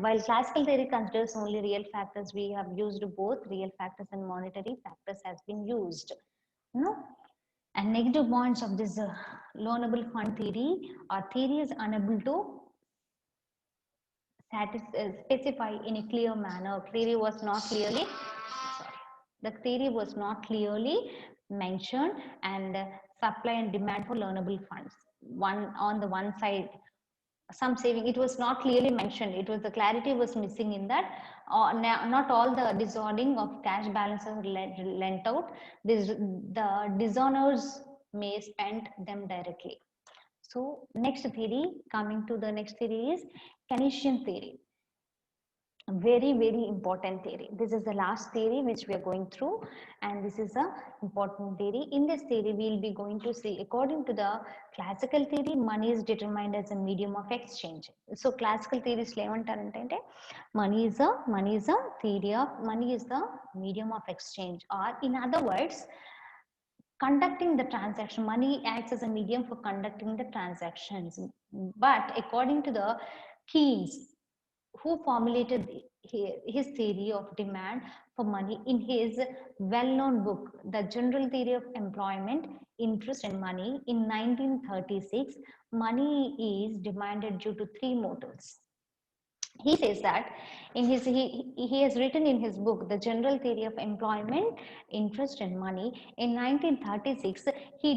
S1: while classical theory considers only real factors, we have used both real factors and monetary factors has been used. No? And negative points of this loanable fund theory, or theory is unable to specify in a clear manner. Theory was not clearly, sorry, the theory was not clearly mentioned, and supply and demand for loanable funds. One on the one side, some saving, it was not clearly mentioned. It was, the clarity was missing in that. Not all the disordering of cash balances lent out. The dishonors may spend them directly. So next theory, coming to the next theory, is Keynesian theory. A very important theory. This is the last theory which we are going through, and this is a important theory. In this theory, we will be going to see, according to the classical theory, money is determined as a medium of exchange. So classical theories levantarante money is a theory of, money is the medium of exchange, or in other words, conducting the transaction. Money acts as a medium for conducting the transactions. But according to the Keynes, who formulated his theory of demand for money in his well-known book, The General Theory of Employment, Interest and Money, in 1936, money is demanded due to three motives. He says that in his he has written in his book, The General Theory of Employment, Interest and Money, in 1936. He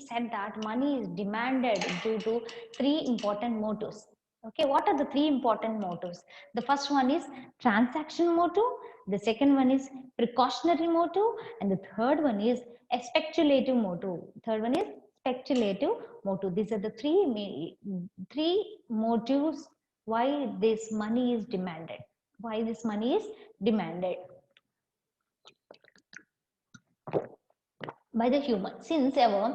S1: said that money is demanded due to three important motives. Okay, what are the three important motives? The first one is transaction motive, the second one is precautionary motive, and the third one is a speculative motive. Third one is speculative motive. These are the three motives why this money is demanded. Why this money is demanded by the human. Since ever,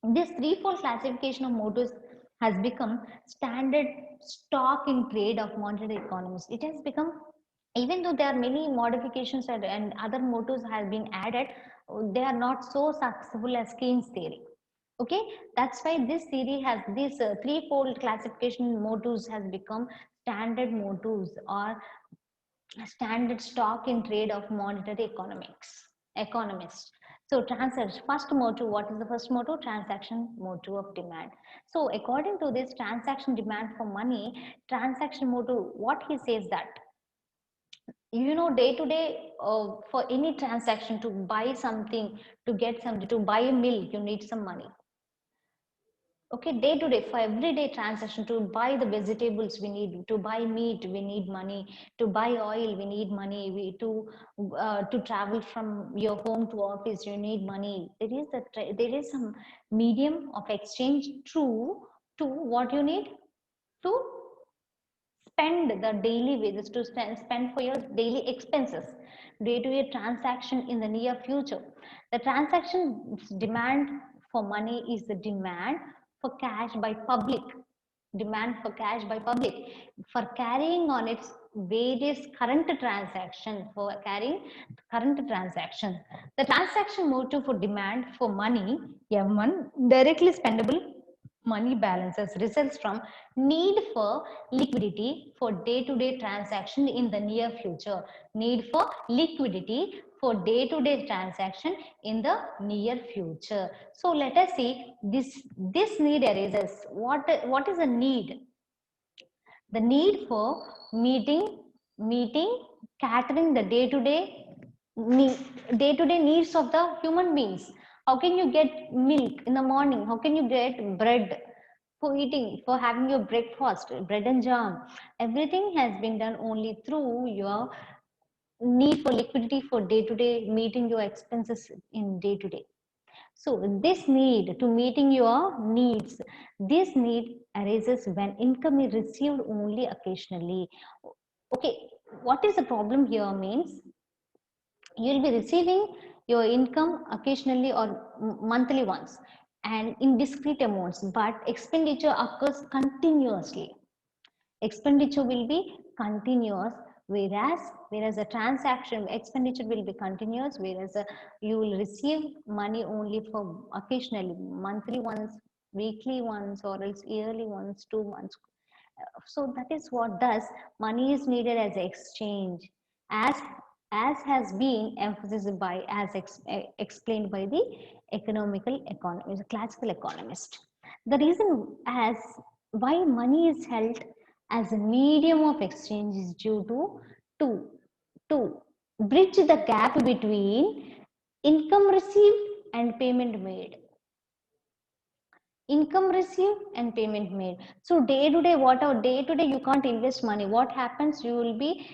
S1: this threefold classification of motives has become standard stock in trade of monetary economists. It has become, even though there are many modifications and other motives have been added, they are not so successful as Keynes theory. Okay, that's why this theory has this threefold classification motives has become standard motives, or standard stock in trade of monetary economists. So transaction, first motive, what is the first motive? Transaction motive of demand. So according to this transaction demand for money, transaction motive, what he says that, you know, day to day, for any transaction, to buy something, to get something, to buy a milk, you need some money. Okay, day to day, for everyday transaction, to buy the vegetables we need, to buy meat we need money, to buy oil we need money, to travel from your home to office you need money. There is some medium of exchange, true, to what you need, to spend the daily wages, to spend for your daily expenses, day-to-day transaction in the near future. The transaction demand for money is the demand for cash by public, demand for cash by public for carrying on its various current transaction, for carrying current transaction. The transaction motive for demand for money, M1, directly spendable money balances results from need for liquidity for day-to-day transaction in the near future. Need for liquidity for day-to-day transaction in the near future. So let us see this need arises. What is a need? The need for meeting, catering the day-to-day needs of the human beings. How can you get milk in the morning? How can you get bread for eating, for having your breakfast, bread and jam? Everything has been done only through your need for liquidity for day-to-day meeting your expenses in day-to-day. So this need to meeting your needs, this need arises when income is received only occasionally. Okay, what is the problem here means you'll be receiving your income occasionally or monthly once and in discrete amounts, but expenditure occurs continuously. Expenditure will be continuous, whereas a transaction expenditure will be continuous, whereas you will receive money only for occasionally, monthly ones, weekly ones, or else yearly ones, 2 months. So that is what does money is needed as exchange, as as has been emphasized by, explained by the economical economist, classical economist. The reason as why money is held as a medium of exchange is due to to bridge the gap between income received and payment made. Income received and payment made. So day to day, whatever day to day you can't invest money, what happens, you will be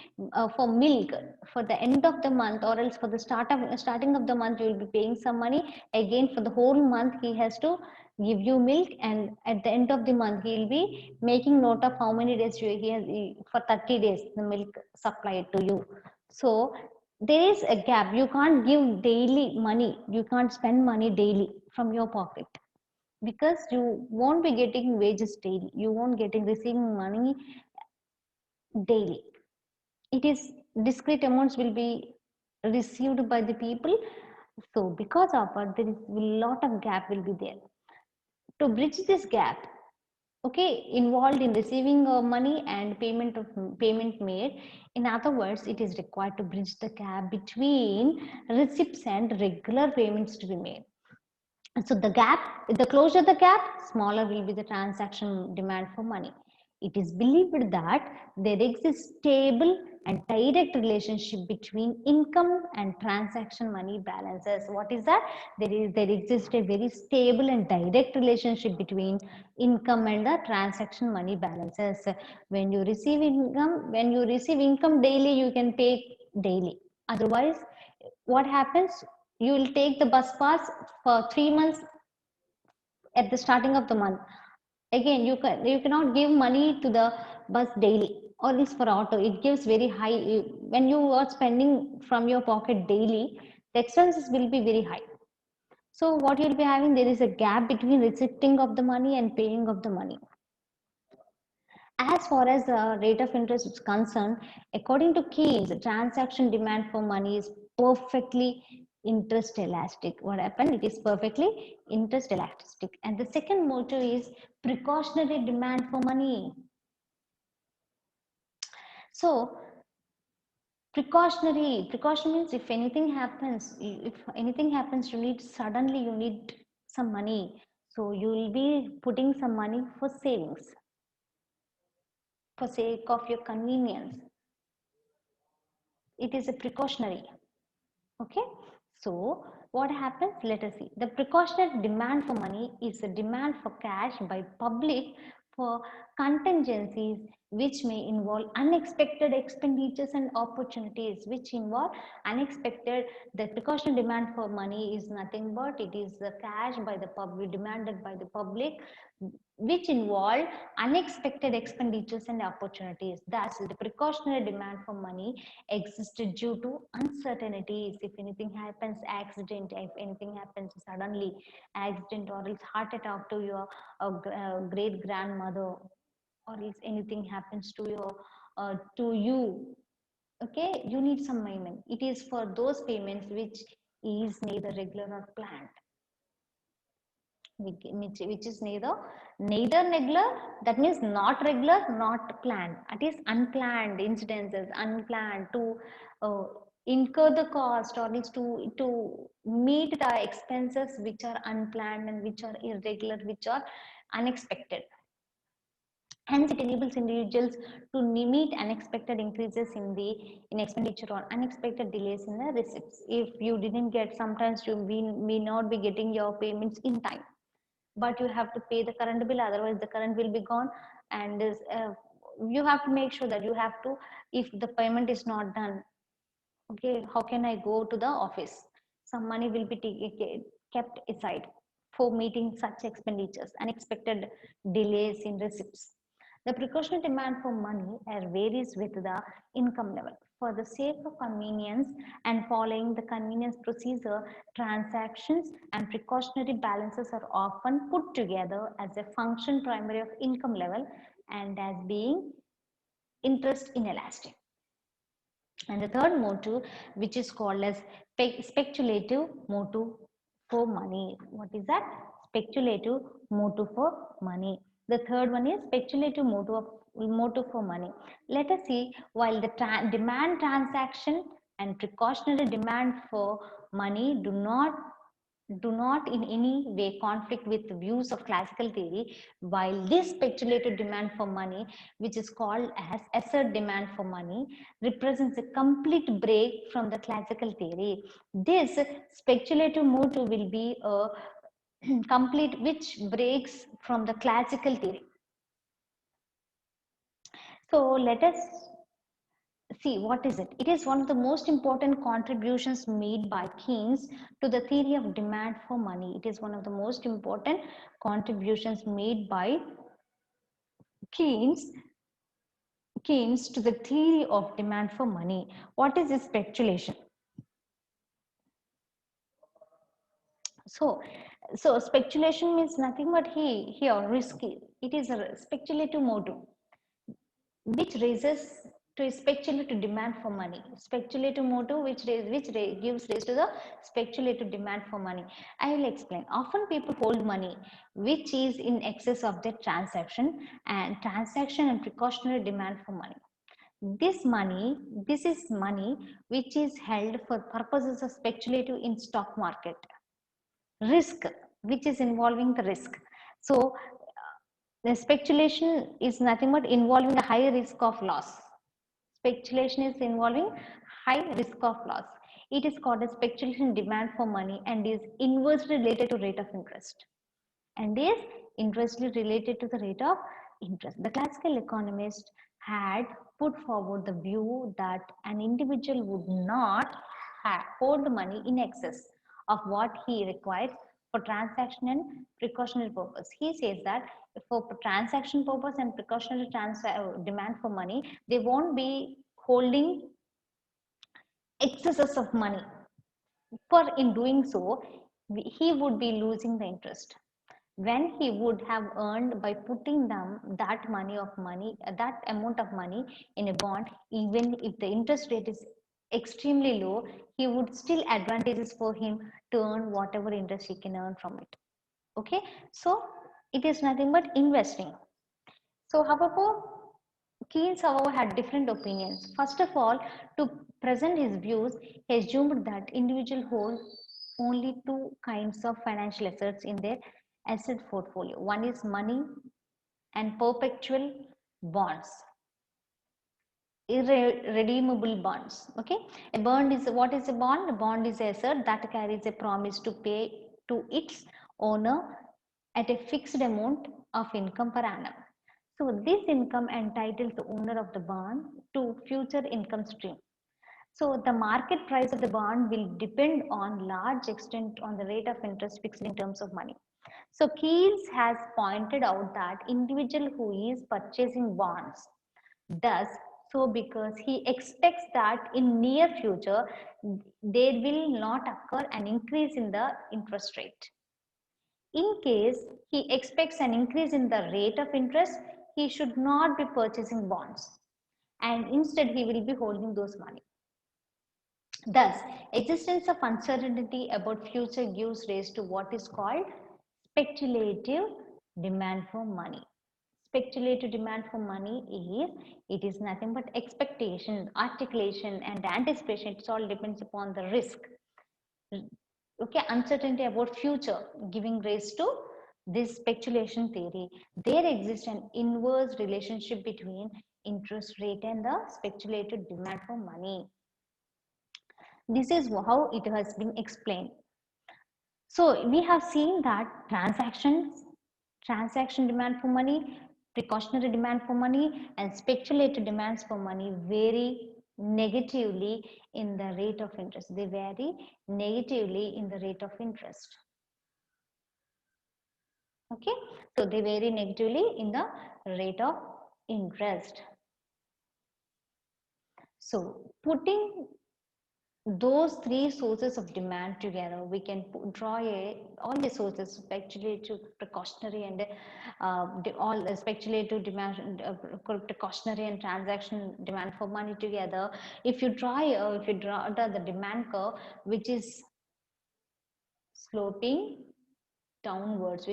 S1: for milk for the end of the month, or else for the starting of the month you will be paying some money. Again for the whole month he has to give you milk, and at the end of the month he will be making note of how many days for 30 days the milk supplied to you. So there is a gap, you can't give daily money, you can't spend money daily from your pocket, because you won't be getting wages daily, you won't getting receiving money daily. It is discrete amounts will be received by the people. So because of it, there is a lot of gap will be there. To bridge this gap, okay, involved in receiving money and payment made, in other words, it is required to bridge the gap between receipts and regular payments to be made. So the closer the gap, smaller will be the transaction demand for money. It is believed that there exists stable and direct relationship between income and transaction money balances. What is that? There exists a very stable and direct relationship between income and the transaction money balances. When you receive income daily, you can pay daily. Otherwise, what happens? You will take the bus pass for 3 months at the starting of the month. Again, you cannot give money to the bus daily, or else for auto it gives very high. When you are spending from your pocket daily, the expenses will be very high. So what you'll be having, there is a gap between receiving of the money and paying of the money. As far as the rate of interest is concerned, according to Keynes, transaction demand for money is perfectly interest elastic. What happened? It is perfectly interest elastic. And the second motive is precautionary demand for money. So precaution means if anything happens, you need some money. So you will be putting some money for savings for sake of your convenience. It is a precautionary. Okay, so what happens, let us see. The precautionary demand for money is a demand for cash by public for contingencies which may involve unexpected expenditures and opportunities, which involve unexpected. The precautionary demand for money is nothing but it is the cash by the public, demanded by the public, which involve unexpected expenditures and opportunities. Thus, the precautionary demand for money existed due to uncertainties. If anything happens, accident, if anything happens suddenly, accident or else heart attack to your great grandmother, or if anything happens to your to you, okay, you need some payment. It is for those payments which is neither regular or planned, which is neither regular, that means not regular, not planned. It is unplanned incidences, unplanned to uh, incur the cost, or is to meet the expenses which are unplanned and which are irregular, which are unexpected. Hence, it enables individuals to meet unexpected increases in expenditure or unexpected delays in the receipts. If you didn't get, sometimes you may not be getting your payments in time, but you have to pay the current bill, otherwise the current will be gone. And you have to make sure that you have to, if the payment is not done, okay, how can I go to the office? Some money will be kept aside for meeting such expenditures, unexpected delays in receipts. The precautionary demand for money varies with the income level. For the sake of convenience and following the convenience procedure, transactions and precautionary balances are often put together as a function primary of income level and as being interest inelastic. And the third motive, which is called as speculative motive for money. What is that? Speculative motive for money. The third one is speculative motive for money. Let us see, while the demand transaction and precautionary demand for money do not in any way conflict with the views of classical theory, while this speculative demand for money, which is called as asset demand for money, represents a complete break from the classical theory. This speculative motive will be a complete which breaks from the classical theory. So let us see, what is it? It is one of the most important contributions made by Keynes to the theory of demand for money. It is one of the most important contributions made by Keynes to the theory of demand for money. What is this speculation? So speculation means nothing but here risky. It is a speculative motive which raises to speculative demand for money. Speculative motive gives rise to the speculative demand for money. I will explain. Often people hold money which is in excess of their transaction and precautionary demand for money. This is money which is held for purposes of speculative in stock market. Risk, which is involving the risk. So the speculation is nothing but involving a high risk of loss. Speculation is involving high risk of loss. It is called a speculation demand for money and is inversely related to rate of interest. And is inversely related to the rate of interest. The classical economist had put forward the view that an individual would not hold money in excess of what he requires for transaction and precautionary purpose. He says that for transaction purpose and precautionary demand for money, they won't be holding excesses of money. For in doing so, he would be losing the interest when he would have earned by putting them that that amount of money in a bond. Even if the interest rate is extremely low, he would still advantages for him to earn whatever interest he can earn from it. Okay, so it is nothing but investing. So however, Keynes, however, had different opinions. First of all, to present his views, he assumed that individuals hold only two kinds of financial assets in their asset portfolio. One is money and perpetual bonds, irredeemable bonds. Okay, a bond is, what is a bond? A bond is an asset that carries a promise to pay to its owner at a fixed amount of income per annum. So this income entitles the owner of the bond to future income stream. So the market price of the bond will depend on large extent on the rate of interest fixed in terms of money. So Keyes has pointed out that individual who is purchasing bonds does so because he expects that in near future there will not occur an increase in the interest rate. In case he expects an increase in the rate of interest, he should not be purchasing bonds and instead he will be holding those money. Thus, existence of uncertainty about future gives rise to what is called speculative demand for money. Speculative demand for money it is nothing but expectation, articulation and anticipation. It all depends upon the risk. Okay, uncertainty about future giving rise to this speculation theory. There exists an inverse relationship between interest rate and the speculative demand for money. This is how it has been explained. So we have seen that transaction demand for money, precautionary demand for money and speculative demands for money vary negatively in the rate of interest. They vary negatively in the rate of interest. Okay, so they vary negatively in the rate of interest. So putting those three sources of demand together, we can draw all the sources speculative, precautionary and all speculative demand, precautionary and transaction demand for money together. If you draw the demand curve which is sloping downwards,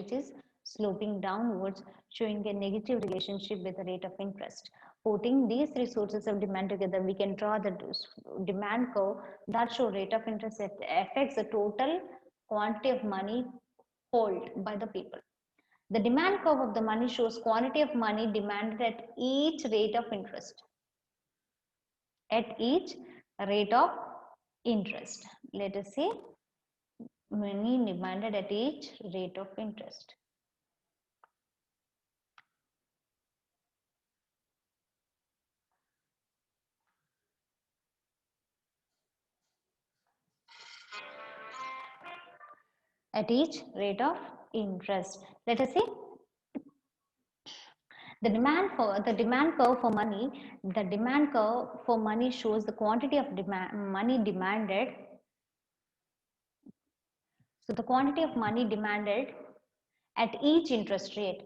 S1: showing a negative relationship with the rate of interest. Putting these three sources of demand together, we can draw the demand curve that show rate of interest that affects the total quantity of money held by the people. The demand curve of the money shows quantity of money demanded at each rate of interest. At each rate of interest. Let us say money demanded at each rate of interest. At each rate of interest. Let us see the demand curve for money. The demand curve for money shows the quantity of money demanded. So the quantity of money demanded at each interest rate.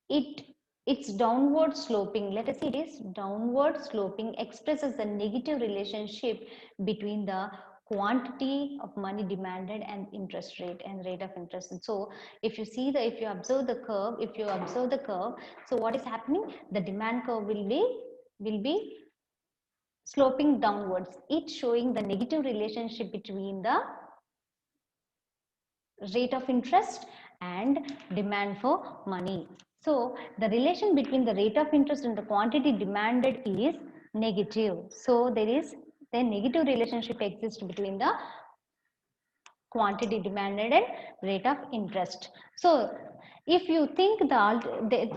S1: It's downward sloping. Let us see, it is downward sloping expresses the negative relationship between the quantity of money demanded and interest rate and rate of interest. And so if you observe the curve, so what is happening? The demand curve will be sloping downwards. It's showing the negative relationship between the rate of interest and demand for money. So the relation between the rate of interest and the quantity demanded is negative. So there is a negative relationship exists between the quantity demanded and rate of interest. So if you think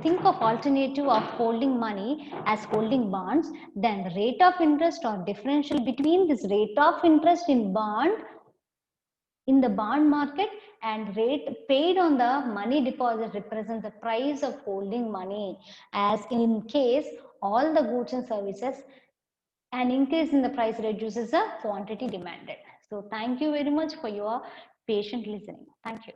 S1: think of alternative of holding money as holding bonds, then the rate of interest or differential between this rate of interest in the bond market and rate paid on the money deposit represents the price of holding money. As in case all the goods and services, an increase in the price reduces the quantity demanded. So thank you very much for your patient listening. Thank you.